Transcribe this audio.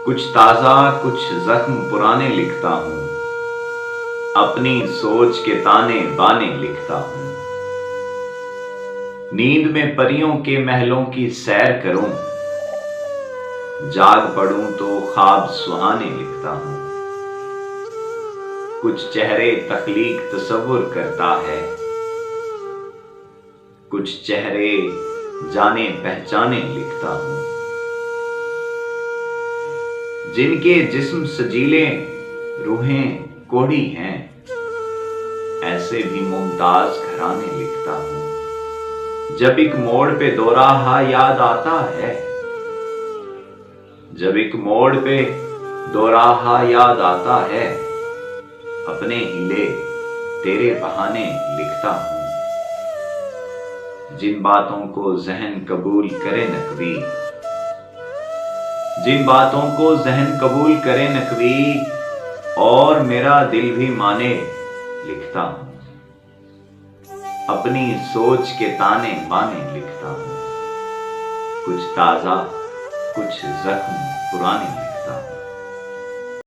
کچھ تازہ کچھ زخم پرانے لکھتا ہوں، اپنی سوچ کے تانے بانے لکھتا ہوں۔ نیند میں پریوں کے محلوں کی سیر کروں، جاگ پڑوں تو خواب سہانے لکھتا ہوں۔ کچھ چہرے تخلیق تصور کرتا ہے، کچھ چہرے جانے پہچانے لکھتا ہوں۔ جن کے جسم سجیلے روحیں کوڑی ہیں، ایسے بھی ممتاز گھرانے لکھتا ہوں۔ جب ایک موڑ پہ دو راہا یاد آتا ہے، جب ایک موڑ پہ دو راہا یاد آتا ہے، اپنے ہیلے تیرے بہانے لکھتا ہوں۔ جن باتوں کو ذہن قبول کرے نقوی، جن باتوں کو ذہن قبول کرے نقوی اور میرا دل بھی مانے لکھتا ہوں۔ اپنی سوچ کے تانے بانے لکھتا ہوں۔ کچھ تازہ کچھ زخم پرانے لکھتا ہوں۔